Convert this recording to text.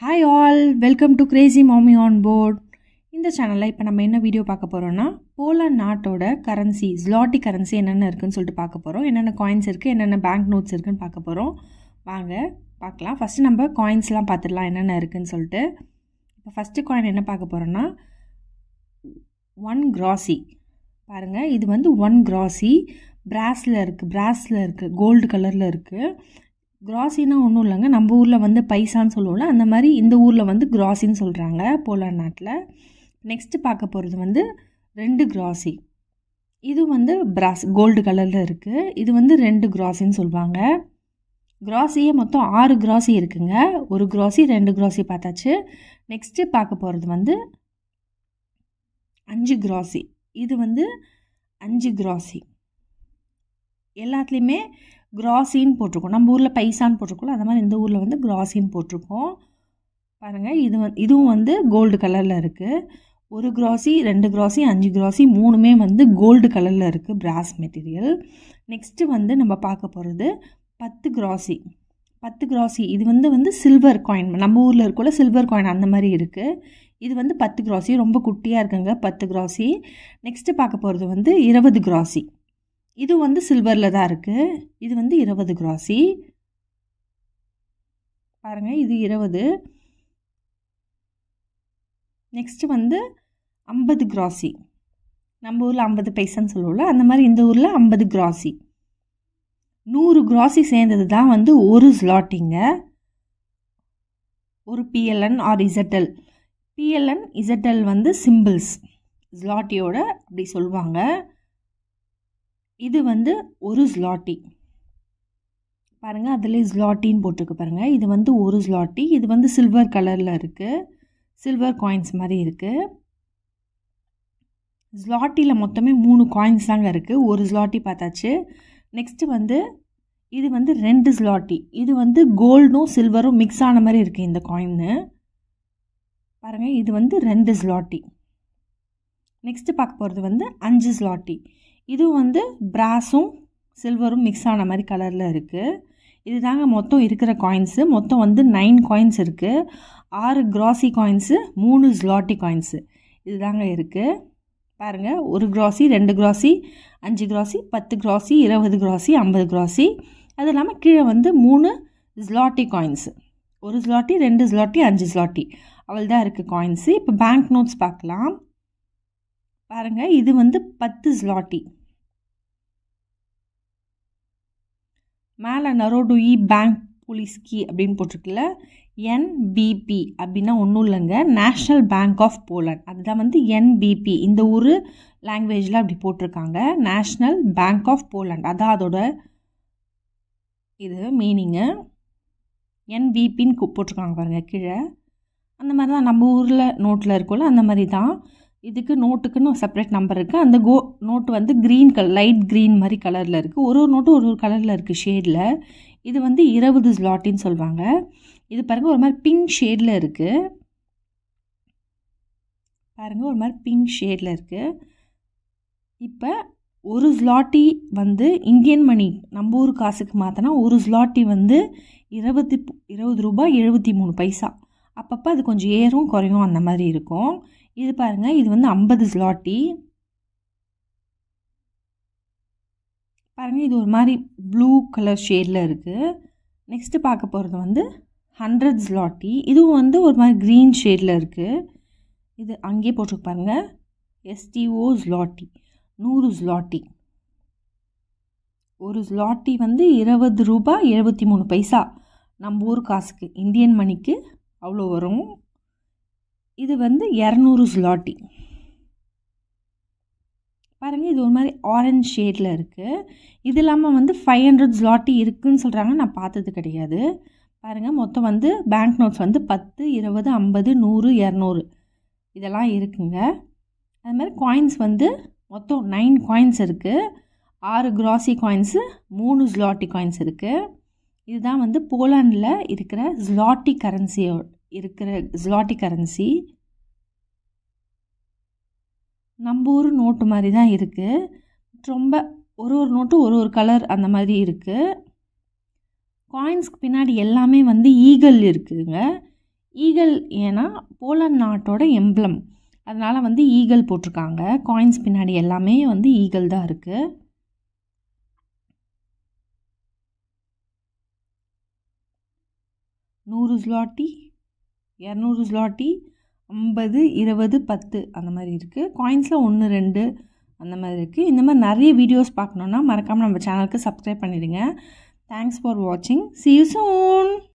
Hi all, welcome to Crazy Mommy on Board. இந்த சேனலில் இப்போ நம்ம என்ன வீடியோ பார்க்க போகிறோம்னா போலண்ட் நாட்டோட கரன்சி ஸ்லாட்டி கரன்சி என்னென்ன இருக்குன்னு சொல்லிட்டு பார்க்க போகிறோம். என்னென்ன காயின்ஸ் இருக்குது, என்னென்ன பேங்க் நோட்ஸ் இருக்குன்னு பார்க்க போகிறோம். வாங்க பார்க்கலாம். ஃபஸ்ட்டு நம்ம காயின்ஸ்லாம் பார்த்துடலாம் என்னென்ன இருக்குதுன்னு சொல்லிட்டு. இப்போ ஃபஸ்ட்டு காயின் என்ன பார்க்க போகிறோன்னா 1 groszy. பாருங்கள், இது வந்து 1 groszy பிராஸில் இருக்குது, கோல்டு கலரில் இருக்குது. கிராசின்னா ஒன்றும் இல்லைங்க, நம்ம ஊரில் வந்து பைசான்னு சொல்லுவோம்ல, அந்த மாதிரி இந்த ஊரில் வந்து கிராசின்னு சொல்கிறாங்க போலண்ட் நாட்டில். நெக்ஸ்ட்டு பார்க்க போகிறது வந்து 2 groszy. இது வந்து பிராஸ் கோல்டு கலரில் இருக்குது. இது வந்து 2 groschன்னு சொல்லுவாங்க. கிராசியே மொத்தம் 6 groszy இருக்குங்க. 1 groszy 2 groszy பார்த்தாச்சு. நெக்ஸ்ட்டு பார்க்க போகிறது வந்து 5 groszy. இது வந்து 5 groszy. எல்லாத்துலேயுமே கிராசின்னு போட்டிருக்கோம். நம்ம ஊரில் பைசான்னு போட்டிருக்கோம், அந்த மாதிரி இந்த ஊரில் வந்து கிராசின்னு போட்டிருக்கோம். பாருங்கள், இதுவும் வந்து கோல்டு கலரில் இருக்குது. 1 groszy 2 groszy 5 groszy மூணுமே வந்து கோல்டு கலரில் இருக்குது, பிராஸ் மெட்டீரியல். நெக்ஸ்ட்டு வந்து நம்ம பார்க்க போகிறது 10 groszy. 10 groszy இது வந்து சில்வர் காயின், நம்ம ஊரில் இருக்கோல சில்வர் காயின் அந்த மாதிரி இருக்குது. இது வந்து 10 groszy, ரொம்ப குட்டியாக இருக்குங்க 10 groszy. நெக்ஸ்ட்டு பார்க்க போகிறது வந்து 20 groszy. இது வந்து சில்வரில் தான் இருக்குது. இது வந்து 20 groszy. பாருங்கள், இது 20. நெக்ஸ்ட்டு வந்து 50 groszy. நம்ம ஊரில் 50 பைசான்னு சொல்லுவோம்ல, அந்த மாதிரி இந்த ஊரில் 50 groszy. 100 groszy சேர்ந்தது தான் வந்து 1 zlotyங்க. ஒரு PLN or ZL. PLN ZL வந்து சிம்பிள்ஸ் zlotyoட அப்படி சொல்லுவாங்க. இது வந்து 1 zloty. பாருங்கள், அதில் zlotyன்னு போட்டிருக்கு பாருங்கள். இது வந்து 1 zloty. இது வந்து சில்வர் கலரில் இருக்குது, சில்வர் காயின்ஸ் மாதிரி இருக்குது. zlotyயில் மொத்தமே 3 காயின்ஸ் தாங்க இருக்குது. 1 zloty பார்த்தாச்சு. நெக்ஸ்ட்டு வந்து இது வந்து 2 zloty. இது வந்து கோல்டும் சில்வரும் மிக்ஸ் ஆன மாதிரி இருக்குது இந்த காயின்னு. பாருங்கள், இது வந்து 2 zloty. நெக்ஸ்ட்டு பார்க்க போகிறது வந்து 5 zloty. இது வந்து பிராஸும் சில்வரும் மிக்ஸ் ஆன மாதிரி கலரில் இருக்குது. இது தாங்க மொத்தம் இருக்கிற காயின்ஸு. மொத்தம் வந்து 9 காயின்ஸ் இருக்குது. 6 groszy காயின்ஸு, 3 zloty காயின்ஸு, இது தாங்க இருக்குது. பாருங்கள், 1 groszy 2 groszy 5 groszy 10 groszy 20 groszy 50 groszy. அது இல்லாமல் கீழே வந்து 3 zloty coins, 1 zloty 2 zloty 5 zloty அவள் தான் இருக்குது காயின்ஸு. இப்போ பேங்க் நோட்ஸ் பார்க்கலாம். பாருங்கள், இது வந்து 10 zloty. மேலே நரோடுயி பேங்க் புலிஸ்கி அப்படின்னு போட்டிருக்குல்ல, NBP அப்படின்னா ஒன்றும் இல்லைங்க, நேஷ்னல் பேங்க் ஆஃப் போலண்ட். அதுதான் வந்து NBP. இந்த ஒரு லாங்குவேஜில் அப்படி போட்டிருக்காங்க, நேஷ்னல் பேங்க் ஆஃப் போலண்ட். அதான் அதோட இது மீனிங்கு. NBPன்னு போட்டிருக்காங்க பாருங்கள் கீழே. அந்த மாதிரி தான் நம்ம ஊரில் நோட்டில் இருக்கும்ல, அந்த மாதிரி தான் இதுக்கு நோட்டுக்குன்னு ஒரு செப்பரேட் நம்பர் இருக்குது. அந்த நோட்டு வந்து க்ரீன் கலர், லைட் க்ரீன் மாதிரி கலரில் இருக்குது. ஒரு நோட்டு ஒரு கலரில் இருக்குது ஷேடில். இது வந்து 20 zlotyன்னு சொல்லுவாங்க. இது பாருங்கள், ஒரு மாதிரி பிங்க் ஷேடில் இருக்குது. பாருங்கள், ஒரு மாதிரி பிங்க் ஷேடில் இருக்குது. இப்போ 1 zloty வந்து இந்தியன் மணி நம்ம ஊர் காசுக்கு மாற்றினா 1 zloty வந்து 20 ரூபாய் 73 பைசா. அப்பப்போ அது கொஞ்சம் ஏறும் குறையும் அந்த மாதிரி இருக்கும். இது பாருங்கள், இது வந்து 50 zloty. பாருங்கள், இது ஒரு மாதிரி ப்ளூ கலர் ஷேடில் இருக்குது. நெக்ஸ்ட்டு பார்க்க போகிறது வந்து 100 zloty. இதுவும் வந்து ஒரு மாதிரி க்ரீன் ஷேடில் இருக்குது. இது அங்கேயே போட்டிருக்கு பாருங்கள், STO zloty 100 zloty. 1 zloty வந்து 20 ரூபாய் 73 பைசா நம்ம ஊர் காசுக்கு, இந்தியன் மணிக்கு அவ்வளோ வரும். இது வந்து 200 zloty. பாருங்கள், இது ஒரு மாதிரி ஆரஞ்ச் ஷேடில் இருக்குது. இது இல்லாமல் வந்து 500 zloty இருக்குதுன்னு சொல்கிறாங்க, நான் பார்த்தது கிடையாது. பாருங்கள், மொத்தம் வந்து பேங்க் நோட்ஸ் வந்து 10 20 50 100 200 இதெல்லாம் இருக்குங்க. அது மாதிரி காயின்ஸ் வந்து மொத்தம் 9 காயின்ஸ் இருக்குது. 6 groszy காயின்ஸு, 3 zloty காயின்ஸ் இருக்குது. இதுதான் வந்து போலாண்டில் இருக்கிற zloty கரன்சி. நம்ம ஊர் நோட்டு மாதிரி தான் இருக்குது. ரொம்ப ஒரு நோட்டு ஒரு கலர் அந்த மாதிரி இருக்குது. காயின்ஸ்க்கு பின்னாடி எல்லாமே வந்து ஈகிள் இருக்குதுங்க. ஈகிள் ஏன்னா போலண்ட் நாட்டோட எம்ப்ளம், அதனால் வந்து ஈகிள் போட்டிருக்காங்க. காயின்ஸ் பின்னாடி எல்லாமே வந்து ஈகிள் தான் இருக்குது. $100 $200 50 20 10 அந்த மாதிரி இருக்குது. காயின்ஸில் 1 2 அந்த மாதிரி இருக்குது. இந்த மாதிரி நிறைய வீடியோஸ் பார்க்கணுன்னா மறக்காமல் நம்ம சேனலுக்கு சப்ஸ்கிரைப் பண்ணிடுங்க. தேங்க்ஸ் ஃபார் வாட்சிங். See you soon.